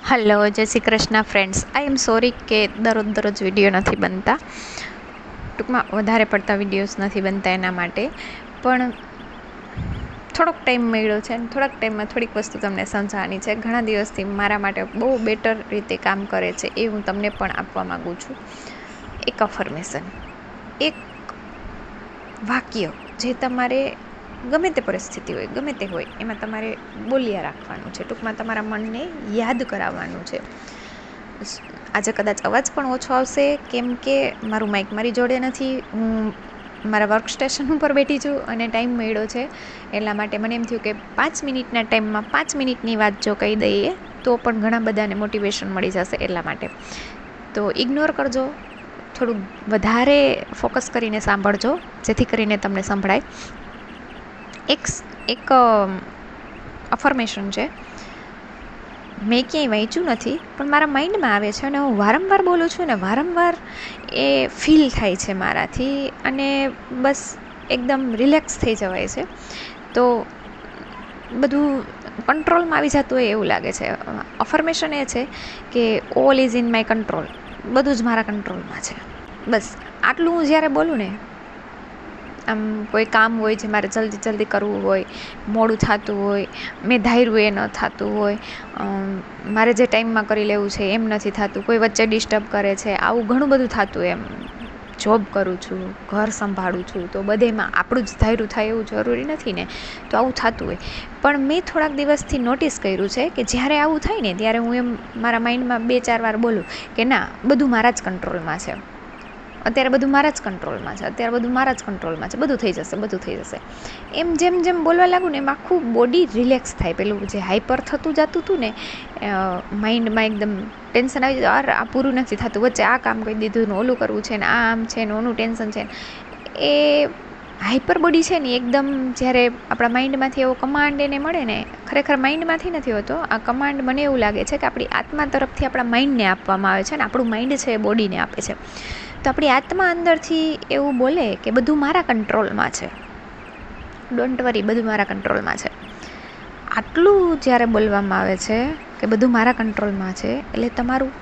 Hello, જય Shri Krishna friends. I am sorry કે દરરોજ વિડીયો નથી બનતા. ટૂંકમાં વધારે પડતા વિડીયોઝ નથી બનતા એના માટે, પણ થોડોક ટાઈમ મળ્યો છે અને થોડાક ટાઈમમાં થોડીક વસ્તુ તમને સમજાવવાની છે. ઘણા દિવસથી મારા માટે બહુ બેટર રીતે કામ કરે છે એ હું તમને પણ આપવા માગું છું. એક અફર્મેશન, એક વાક્ય જે તમારે ગમે તે પરિસ્થિતિ હોય, ગમે તે હોય, એમાં તમારે બોલ્યા રાખવાનું છે. ટૂંકમાં તમારા મનને યાદ કરાવવાનું છે. આજે કદાચ અવાજ પણ ઓછો આવશે, કેમ કે મારું માઇક મારી જોડે નથી. હું મારા વર્ક સ્ટેશન ઉપર બેઠી છું અને ટાઈમ મળ્યો છે, એટલા માટે મને એમ થયું કે 5 મિનિટના ટાઈમમાં 5 મિનિટની વાત જો કહી દઈએ તો પણ ઘણા બધાને મોટિવેશન મળી જશે. એટલા માટે તો ઇગ્નોર કરજો, થોડુંક વધારે ફોકસ કરીને સાંભળજો જેથી કરીને તમને સંભળાય. એક અફર્મેશન છે, મેં ક્યાંય વાંચ્યું નથી પણ મારા માઇન્ડમાં આવે છે અને હું વારંવાર બોલું છું ને વારંવાર એ ફીલ થાય છે મારાથી, અને બસ એકદમ રિલેક્સ થઈ જવાય છે. તો બધું કંટ્રોલમાં આવી જતું હોય એવું લાગે છે. અફર્મેશન એ છે કે all is in my control, બધું જ મારા કંટ્રોલમાં છે. બસ આટલું હું જ્યારે બોલું ને, આમ કોઈ કામ હોય જે મારે જલ્દી કરવું હોય, મોડું થતું હોય, મેં ધાર્યું એ ન થતું હોય, મારે જે ટાઈમમાં કરી લેવું છે એમ નથી થતું, કોઈ વચ્ચે ડિસ્ટર્બ કરે છે, આવું ઘણું બધું થતું. એમ જોબ કરું છું, ઘર સંભાળું છું, તો બધેમાં આપણું જ ધાર્યું થાય એવું જરૂરી નથી ને, તો આવું થતું હોય. પણ મેં થોડાક દિવસથી નોટિસ કર્યું છે કે જ્યારે આવું થાય ને ત્યારે હું એમ મારા માઇન્ડમાં 2-4 વાર બોલું કે ના, બધું મારા જ કંટ્રોલમાં છે, અત્યારે બધું મારા જ કંટ્રોલમાં છે, અત્યારે બધું મારા જ કંટ્રોલમાં છે, બધું થઈ જશે, બધું થઈ જશે. એમ જેમ બોલવા લાગું ને એમ આખું બોડી રિલેક્સ થાય. પેલું જે હાઈપર થતું જતું હતું ને માઇન્ડમાં, એકદમ ટેન્શન આવી જતું, આ પૂરું નથી થતું, વચ્ચે આ કામ કરી દીધું ને ઓલું કરવું છે ને આ આમ છે ને ઓનું ટેન્શન છે, એ હાઈપર બોડી છે ને એકદમ, જ્યારે આપણા માઇન્ડમાંથી એવો કમાન્ડ એને મળે ને, ખરેખર માઇન્ડમાંથી નથી હોતો આ કમાન્ડ, મને એવું લાગે છે કે આપણી આત્મા તરફથી આપણા માઇન્ડને આપવામાં આવે છે અને આપણું માઇન્ડ છે એ બોડીને આપે છે. તો આપણી આત્મા અંદરથી એવું બોલે કે બધું મારા કંટ્રોલમાં છે, ડોન્ટ વરી, બધું મારા કંટ્રોલમાં છે. આટલું જ્યારે બોલવામાં આવે છે કે બધું મારા કંટ્રોલમાં છે, એટલે તમારું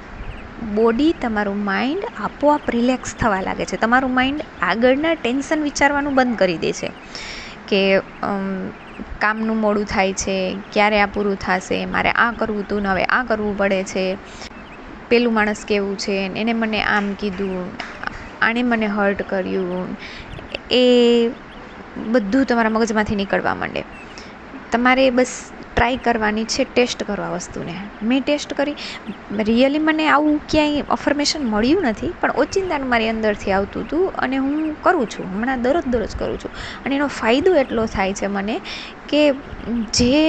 બોડી, તમારું માઇન્ડ આપોઆપ રિલેક્સ થવા લાગે છે. તમારું માઇન્ડ આગળના ટેન્શન વિચારવાનું બંધ કરી દે છે કે કામનું મોડું થાય છે, ક્યારે આ પૂરું થશે, મારે આ કરવું હતું ને હવે આ કરવું પડે છે, પેલું માણસ કેવું છે, એને મને આમ કીધું, આણે મને હર્ટ કર્યું, એ બધું તમારા મગજમાંથી નીકળવા માંડે. તમારે બસ ટ્રાય કરવાની છે, ટેસ્ટ કરવા વસ્તુને. મેં ટેસ્ટ કરી, રિયલી મને આવું ક્યાંય અફર્મેશન મળ્યું નથી, પણ ઓચિંતાનું મારી અંદરથી આવતું હતું અને હું કરું છું હમણાં, દરરોજ કરું છું. અને એનો ફાયદો એટલો થાય છે મને કે જે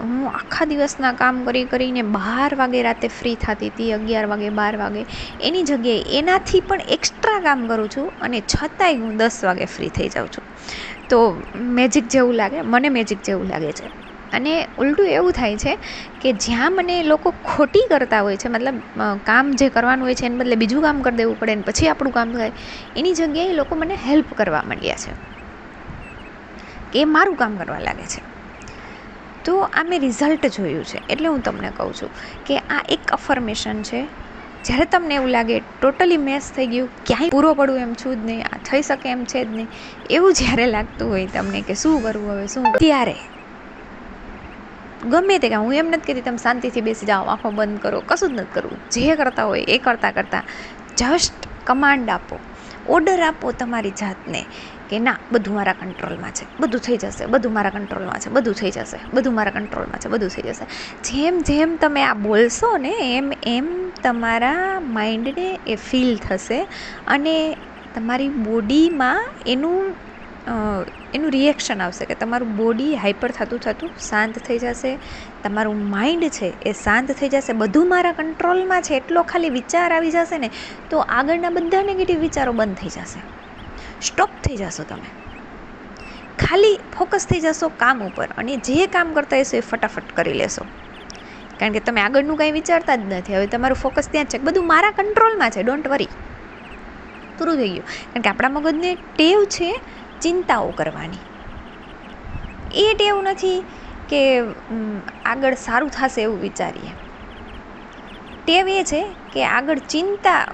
હું આખા દિવસના કામ કરીને 12 વાગે રાતે ફ્રી થતી હતી, 11 વાગે, 12 વાગે, એની જગ્યાએ એનાથી પણ એક્સ્ટ્રા કામ કરું છું અને છતાંય હું 10 વાગે ફ્રી થઈ જાઉં છું. તો મેજિક જેવું લાગે, મને મેજિક જેવું લાગે છે. અને ઉલટું એવું થાય છે કે જ્યાં મને લોકો ખોટી કરતા હોય છે, મતલબ કામ જે કરવાનું હોય છે એને બદલે બીજું કામ કરી દેવું પડે ને પછી આપણું કામ થાય, એની જગ્યાએ લોકો મને હેલ્પ કરવા માંડ્યા છે કે એ મારું કામ કરવા લાગે છે. તો આ મેં રિઝલ્ટ જોયું છે, એટલે હું તમને કહું છું કે આ એક અફર્મેશન છે. જ્યારે તમને એવું લાગે ટોટલી મેસ થઈ ગયું, ક્યાંય પૂરો પડવું એમ છું જ નહીં, આ થઈ શકે એમ છે જ નહીં, એવું જ્યારે લાગતું હોય તમને કે શું કરવું હવે, શું, ત્યારે ગમે તે કામ, હું એમ નથી કહેતી તમે શાંતિથી બેસી જાઓ, આંખો બંધ કરો, કશું જ નથી કરવું. જે કરતા હોય એ કરતાં જસ્ટ કમાન્ડ આપો, ઓર્ડર આપો તમારી જાતને કે ના, બધું મારા કંટ્રોલમાં છે, બધું થઈ જશે, બધું મારા કંટ્રોલમાં છે, બધું થઈ જશે, બધું મારા કંટ્રોલમાં છે, બધું થઈ જશે. જેમ તમે આ બોલશો ને એમ તમારા માઇન્ડને એ ફીલ થશે અને તમારી બોડીમાં એનું રિએક્શન આવશે કે તમારું બોડી હાઈપર થતું શાંત થઈ જશે, તમારું માઇન્ડ છે એ શાંત થઈ જશે. બધું મારા કંટ્રોલમાં છે એટલો ખાલી વિચાર આવી જશે ને, તો આગળના બધા નેગેટિવ વિચારો બંધ થઈ જશે, સ્ટોપ થઈ જશો. તમે ખાલી ફોકસ થઈ જશો કામ ઉપર, અને જે કામ કરતા હશો એ ફટાફટ કરી લેશો, કારણ કે તમે આગળનું કાંઈ વિચારતા જ નથી. હવે તમારું ફોકસ ત્યાં જ છે, બધું મારા કંટ્રોલમાં છે, ડોન્ટ વરી, પૂરું થઈ ગયું. કારણ કે આપણા મગજને ટેવ છે ચિંતાઓ કરવાની, એ ટેવ નથી કે આગળ સારું થશે એવું વિચારીએ. ટેવ એ છે કે આગળ ચિંતા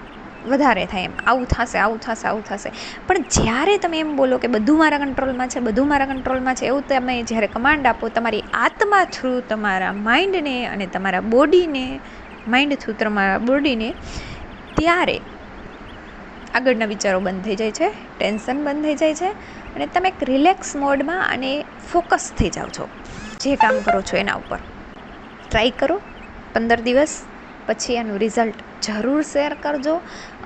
વધારે થાય, એમ આવું થશે આવું થશે આવું થશે. પણ જ્યારે તમે એમ બોલો કે બધું મારા કંટ્રોલમાં છે, બધું મારા કંટ્રોલમાં છે, એવું તમે જ્યારે કમાન્ડ આપો તમારી આત્મા થ્રુ તમારા માઇન્ડને અને તમારા બોડીને, માઇન્ડ થ્રુ તમારા બોડીને, ત્યારે આગળના વિચારો બંધ થઈ જાય છે, ટેન્શન બંધ થઈ જાય છે અને તમે એક રિલેક્સ મોડમાં અને ફોકસ થઈ જાઓ છો જે કામ કરો છો એના ઉપર. ટ્રાય કરો 15 દિવસ, પછી આનું રિઝલ્ટ જરૂર શેર કરજો.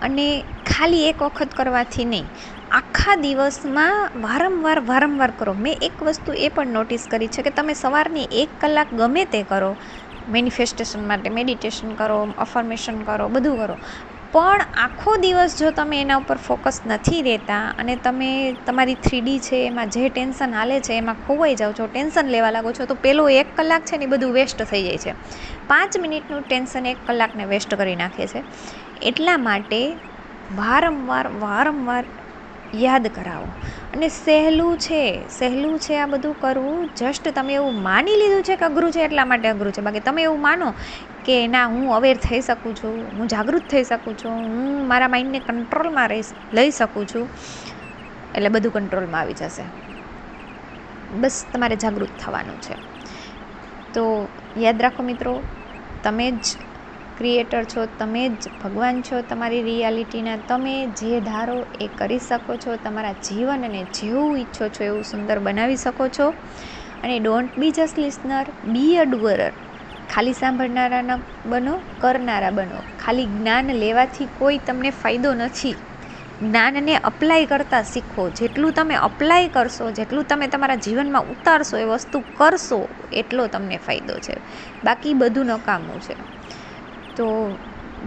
અને ખાલી એક વખત કરવાથી નહીં, આખા દિવસમાં વારંવાર કરો. મેં એક વસ્તુ એ પણ નોટિસ કરી છે કે તમે સવારની 1 કલાક ગમે તે કરો, મેનિફેસ્ટેશન માટે મેડિટેશન કરો, અફર્મેશન કરો, બધું કરો, પણ આખો દિવસ જો તમે એના ઉપર ફોકસ નથી રહેતા અને તમે તમારી 3D છે એમાં જે ટેન્શન હાલે છે એમાં ખોવાઈ જાઓ છો, ટેન્શન લેવા લાગો છો, તો પેલો 1 કલાક છે ને એ બધું વેસ્ટ થઈ જાય છે. 5 મિનિટનું ટેન્શન 1 કલાકને વેસ્ટ કરી નાખે છે. એટલા માટે વારંવાર યાદ કરાવો. અને સહેલું છે આ બધું કરવું. જસ્ટ તમે એવું માની લીધું છે કે અઘરું છે એટલા માટે અઘરું છે. બાકી તમે એવું માનો કે ના, હું અવેર થઈ શકું છું, હું જાગૃત થઈ શકું છું, હું મારા માઇન્ડને કંટ્રોલમાં લઈ શકું છું, એટલે બધું કંટ્રોલમાં આવી જશે. બસ તમારે જાગૃત થવાનું છે. તો યાદ રાખો મિત્રો, તમે જ ક્રિએટર છો, તમે જ ભગવાન છો તમારી રિયાલિટીના. તમે જે ધારો એ કરી શકો છો. તમારા જીવનને જેવું ઈચ્છો છો એવું સુંદર બનાવી શકો છો. અને ડોન્ટ બી જસ્ટ લિસનર, બી અ ડુઅરર. ખાલી સાંભળનારા ન બનો, કરનારા બનો. ખાલી જ્ઞાન લેવાથી કોઈ તમને ફાયદો નથી. જ્ઞાનને અપ્લાય કરતાં શીખો. જેટલું તમે અપ્લાય કરશો, જેટલું તમે તમારા જીવનમાં ઉતારશો, એ વસ્તુ કરશો, એટલો તમને ફાયદો છે. બાકી બધું નકામું છે. તો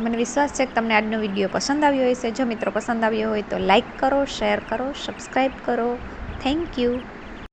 મને વિશ્વાસ છે કે તમને આજનો વિડીયો પસંદ આવ્યો હશે. જો મિત્રો પસંદ આવ્યો હોય તો લાઈક કરો, શેર કરો, સબસ્ક્રાઈબ કરો. Thank you.